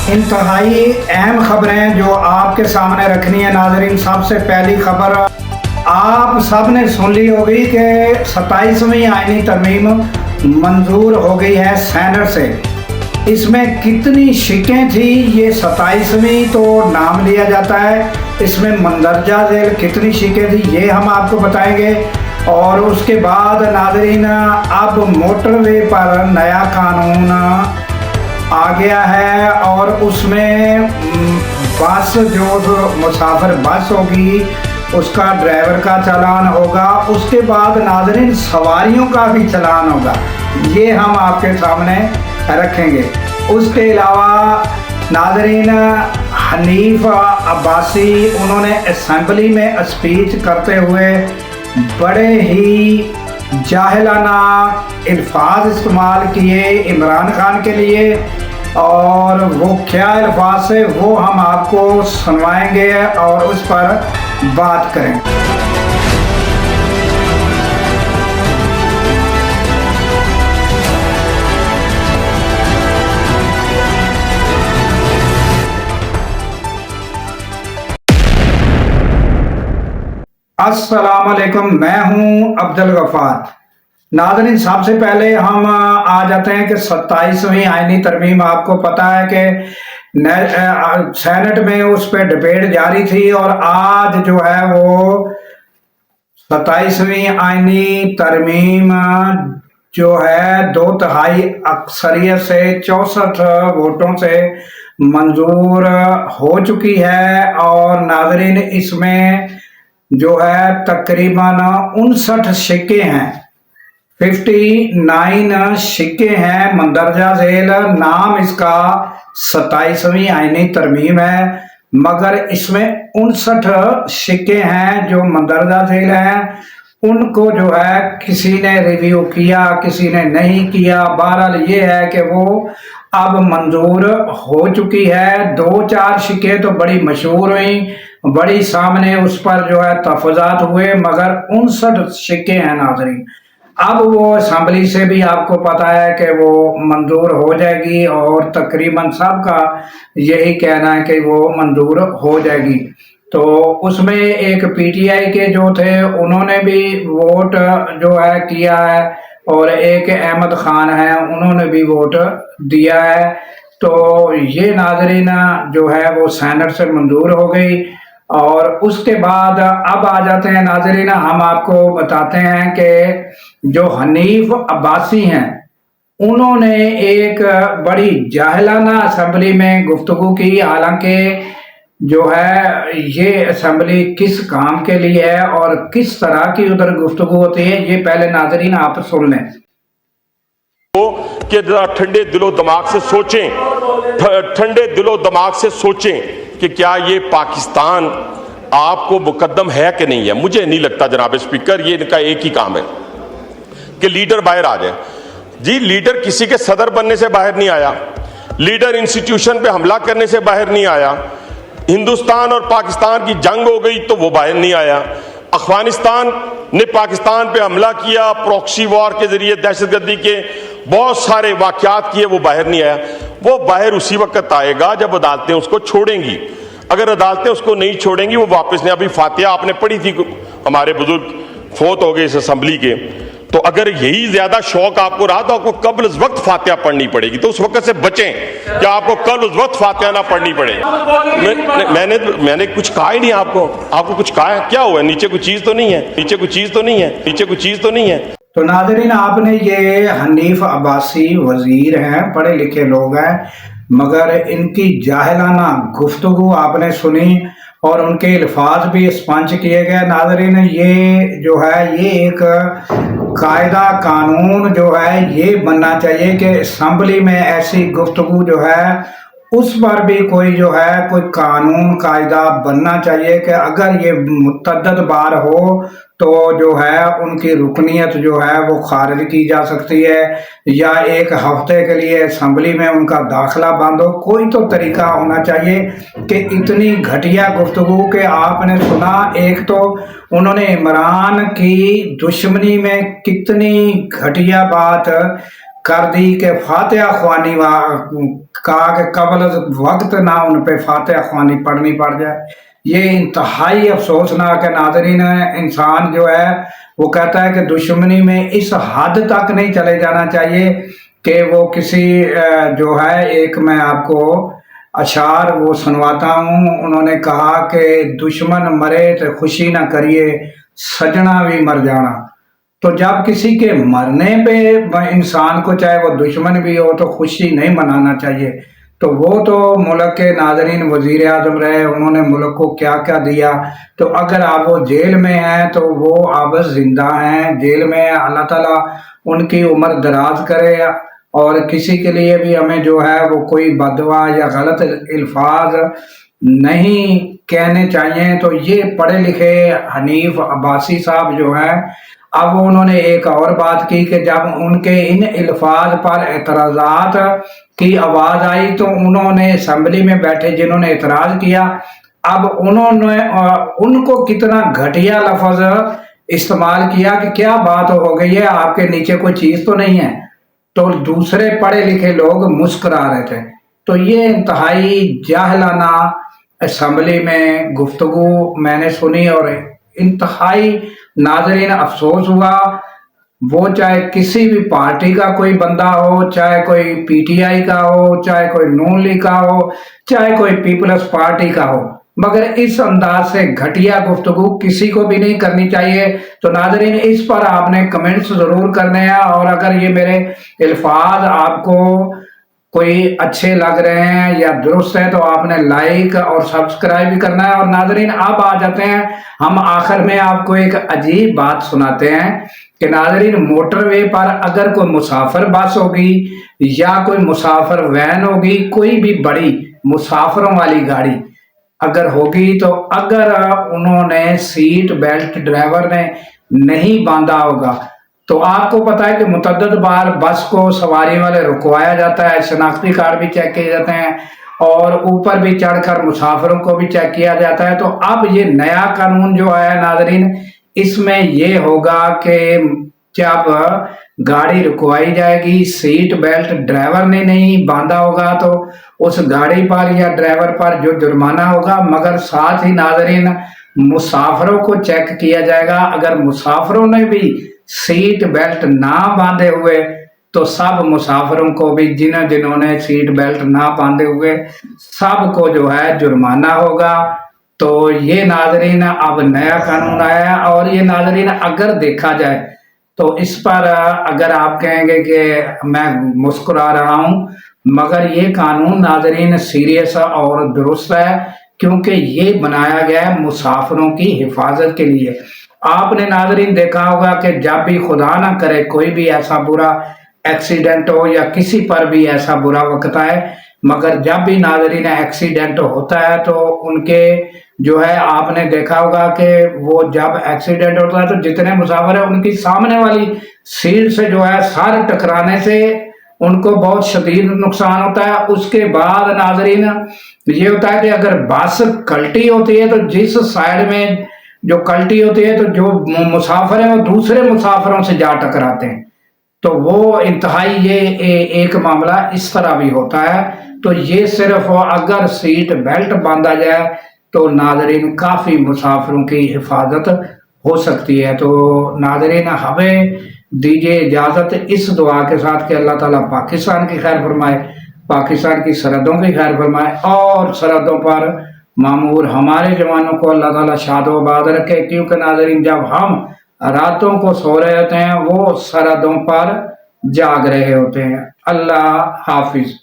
انتہائی اہم خبریں جو آپ کے سامنے رکھنی ہے ناظرین۔ سب سے پہلی خبر آپ سب نے سن لی ہوگی کہ 27ویں آئینی ترمیم منظور ہو گئی ہے سینٹ سے۔ اس میں کتنی شقیں تھی یہ 27ویں تو نام لیا جاتا ہے، اس میں مندرجہ ذیل کتنی شقیں تھی یہ ہم آپ کو بتائیں گے۔ اور اس کے بعد ناظرین اب موٹر وے پر نیا قانون آ گیا ہے اور اس میں بس جو مسافر بس ہوگی اس کا ڈرائیور کا چالان ہوگا، اس کے بعد ناظرین سواریوں کا بھی چالان ہوگا، یہ ہم آپ کے سامنے رکھیں گے۔ اس کے علاوہ ناظرین حنیف عباسی انہوں نے اسمبلی میں اسپیچ کرتے ہوئے بڑے ہی جاہلانہ الفاظ استعمال کیے عمران خان کے لیے، اور وہ کیا الفاظ سے وہ ہم آپ کو سنوائیں گے اور اس پر بات کریں گے۔ السلام علیکم، میں ہوں عبدالغفار۔ ناظرین سب سے پہلے ہم آ جاتے ہیں کہ 27ویں آئینی ترمیم، آپ کو پتہ ہے کہ سینٹ میں اس پہ ڈبیٹ جاری تھی اور آج جو ہے وہ 27ویں آئینی ترمیم جو ہے 2/3 اکثریت سے 64 ووٹوں سے منظور ہو چکی ہے۔ اور ناظرین اس میں جو ہے تقریباً 59 شقیں ہیں، 59 شقیں ہیں مندرجہ ذیل۔ نام اس کا 27ویں آئینی ترمیم ہے، مگر اس میں 59 شقیں ہیں جو مندرجہ ذیل ہیں۔ ان کو جو ہے کسی نے ریویو کیا، کسی نے نہیں کیا، بہرحال یہ ہے کہ وہ اب منظور ہو چکی ہے۔ 2-4 شقیں تو بڑی مشہور ہوئیں، بڑی سامنے اس پر جو ہے تفاوضات ہوئے، مگر 59 شقیں ہیں ناظرین۔ اب وہ اسمبلی سے بھی آپ کو پتا ہے کہ وہ منظور ہو جائے گی اور تقریباً سب کا یہی کہنا ہے کہ وہ منظور ہو جائے گی۔ تو اس میں ایک پی ٹی آئی کے جو تھے انہوں نے بھی ووٹ جو ہے کیا ہے، اور ایک احمد خان ہے انہوں نے بھی ووٹ دیا ہے۔ تو یہ ناظرین جو ہے وہ سینٹ سے منظور ہو گئی۔ اور اس کے بعد اب آ جاتے ہیں ناظرین، ہم آپ کو بتاتے ہیں کہ جو حنیف عباسی ہیں انہوں نے ایک بڑی جاہلانہ اسمبلی میں گفتگو کی، حالانکہ جو ہے یہ اسمبلی کس کام کے لیے ہے اور کس طرح کی ادھر گفتگو ہوتی ہے یہ پہلے ناظرین آپ سن لیں۔ کہ ٹھنڈے دل و دماغ سے سوچیں، ٹھنڈے دل و دماغ سے سوچیں کہ کیا یہ پاکستان آپ کو مقدم ہے کہ نہیں ہے۔ مجھے نہیں لگتا جناب اسپیکر، یہ ان کا ایک ہی کام ہے کہ لیڈر باہر آ جائے۔ جی لیڈر کسی کے صدر بننے سے باہر نہیں آیا، لیڈر انسٹیٹیوشن پہ حملہ کرنے سے باہر نہیں آیا، ہندوستان اور پاکستان کی جنگ ہو گئی تو وہ باہر نہیں آیا، افغانستان نے پاکستان پہ حملہ کیا پروکسی وار کے ذریعے، دہشت گردی کے بہت سارے واقعات کیے، وہ باہر نہیں آیا۔ وہ باہر اسی وقت آئے گا جب عدالتیں اس کو چھوڑیں گی۔ اگر عدالتیں اس کو نہیں چھوڑیں گی وہ واپس نہیں۔ ابھی فاتحہ آپ نے پڑھی تھی، ہمارے بزرگ فوت ہو گئے اس اسمبلی کے، تو اگر یہی زیادہ شوق آپ کو رہا تو آپ کو قبل از وقت فاتحہ پڑھنی پڑے گی، تو اس وقت سے بچیں کہ آپ کو قبل از وقت فاتحہ نہ پڑھنی پڑے۔ میں نے کچھ کہا ہی نہیں آپ کو کچھ کہا ہے؟ کیا ہوا ہے؟ نیچے کوئی چیز تو نہیں ہے، نیچے کوئی چیز تو نہیں ہے، نیچے کوئی چیز تو نہیں ہے۔ تو ناظرین آپ نے یہ حنیف عباسی وزیر ہیں، پڑھے لکھے لوگ ہیں، مگر ان کی جاہلانہ گفتگو آپ نے سنی اور ان کے الفاظ بھی اسپنج کیے گئے۔ ناظرین یہ جو ہے یہ ایک قاعدہ قانون جو ہے یہ بننا چاہیے کہ اسمبلی میں ایسی گفتگو جو ہے اس پر بھی کوئی جو ہے کوئی قانون قاعدہ بننا چاہیے کہ اگر یہ متعدد بار ہو تو جو ہے ان کی رکنیت جو ہے وہ خارج کی جا سکتی ہے، یا 1 ہفتے کے لیے اسمبلی میں ان کا داخلہ بند ہو۔ کوئی تو طریقہ ہونا چاہیے کہ اتنی گھٹیا گفتگو کہ آپ نے سنا، ایک تو انہوں نے عمران کی دشمنی میں کتنی گھٹیا بات कर दी कि फातिहा ख्वानी कहा कि कबल वक्त ना उन पे फातिहा ख्वानी पढ़नी पड़ जाए। ये इंतहाई अफसोसनाक है नाज़रीन। इंसान जो है वो कहता है कि दुश्मनी में इस हद तक नहीं चले जाना चाहिए कि वो किसी जो है, एक मैं आपको अशार वो सुनवाता हूँ। उन्होंने कहा कि दुश्मन मरे तो खुशी ना करिए, सजना भी मर जाना। तो जब किसी के मरने पे इंसान को, चाहे वो दुश्मन भी हो, तो खुशी नहीं मनाना चाहिए। तो वो तो मुल्क के नाज़रीन वज़ीर आज़म रहे, उन्होंने मुल्क को क्या क्या दिया। तो अगर आप वो जेल में हैं तो वो अब जिंदा हैं, जेल में हैं। अल्लाह ताला उनकी उम्र दराज करे। और किसी के लिए भी हमें जो है वो कोई बदवा या गलत अल्फाज नहीं कहने चाहिए। तो ये पढ़े लिखे हनीफ अब्बासी साहब जो हैं, अब उन्होंने एक और बात की कि जब उनके इन अल्फाज पर एतराज़ात की आवाज़ आई तो उन्होंने असेंबली में बैठे जिन्होंने एतराज़ किया, अब उन्होंने उनको कितना घटिया लफ्ज़ इस्तेमाल किया कि क्या बात हो गई है, आपके नीचे कोई चीज़ तो नहीं है। तो दूसरे पढ़े लिखे लोग मुस्कुरा रहे थे। तो ये इंतहाई जाहलाना असेंबली में गुफ्तगू मैंने सुनी और इंतहाई नाज़रीन अफसोस हुआ। वो चाहे किसी भी पार्टी का कोई बंदा हो, चाहे कोई पीटीआई का हो, चाहे कोई नून लीग का हो, चाहे कोई पीपल्स पार्टी का हो, मगर इस अंदाज से घटिया गुफ्तगू किसी को भी नहीं करनी चाहिए। तो नाज़रीन इस पर आपने कमेंट्स ज़रूर करने हैं, और अगर ये मेरे अल्फाज आपको कोई अच्छे लग रहे हैं या दुरुस्त है तो आपने लाइक और सब्सक्राइब भी करना है। और नाज़रीन अब आ जाते हैं, हम आखिर में आपको एक अजीब बात सुनाते हैं कि नाज़रीन मोटरवे पर अगर कोई मुसाफिर बस होगी या कोई मुसाफिर वैन होगी, कोई भी बड़ी मुसाफिरों वाली गाड़ी अगर होगी, तो अगर उन्होंने सीट बेल्ट ड्राइवर ने नहीं बांधा होगा तो आपको पता है कि मुतअद्दिद बार बस को सवारी वाले रुकवाया जाता है, शनाख्ती कार्ड भी चेक किए जाते हैं और ऊपर भी चढ़कर मुसाफिरों को भी चेक किया जाता है। तो अब ये नया कानून जो है नाज़रीन, इसमें ये होगा कि जब गाड़ी रुकवाई जाएगी, सीट बेल्ट ड्राइवर ने नहीं बांधा होगा तो उस गाड़ी पर या ड्राइवर पर जो जुर्माना होगा, मगर साथ ही नाज़रीन मुसाफिरों को चेक किया जाएगा। अगर मुसाफिरों ने भी सीट बेल्ट ना बांधे हुए तो सब मुसाफिरों को भी, जिन्होंने सीट बेल्ट ना बांधे हुए, सबको जो है जुर्माना होगा। तो ये नाज़रीन अब नया कानून आया है। और ये नाज़रीन अगर देखा जाए तो इस पर अगर आप कहेंगे कि मैं मुस्कुरा रहा हूँ, मगर ये कानून नाज़रीन सीरियस और दुरुस्त है, क्योंकि ये बनाया गया है मुसाफिरों की हिफाजत के लिए। आपने नाज़रीन देखा होगा कि जब भी खुदा ना करे कोई भी ऐसा बुरा एक्सीडेंट हो या किसी पर भी ऐसा बुरा वक्त आए, मगर जब भी नाज़रीन एक्सीडेंट होता है तो उनके जो है, आपने देखा होगा कि वो जब एक्सीडेंट होता है तो जितने मुसाफिर है उनकी सामने वाली सीट से जो है सर टकराने से उनको बहुत शदीद नुकसान होता है। उसके बाद नाज़रीन ये होता है कि अगर बस कल्टी होती है तो जिस साइड में जो कल्टी होती है तो जो मुसाफिर है वो दूसरे मुसाफिरों से जा टकराते हैं। तो वो इंतहाई ये एक मामला इस तरह भी होता है। तो ये सिर्फ अगर सीट बेल्ट बांधा जाए तो नाज़रीन काफ़ी मुसाफिरों की हिफाजत हो सकती है। तो नाज़रीन हमें दीजिए इजाज़त इस दुआ के साथ कि अल्लाह ताला पाकिस्तान की खैर फरमाए, पाकिस्तान की सरहदों की खैर फरमाए और सरहदों पर मामूर हमारे जवानों को अल्लाह ताला शादो आबाद रखे। क्योंकि नाज़रीन जब हम रातों को सो रहे होते हैं वो सरहदों पर जाग रहे होते हैं। अल्लाह हाफिज।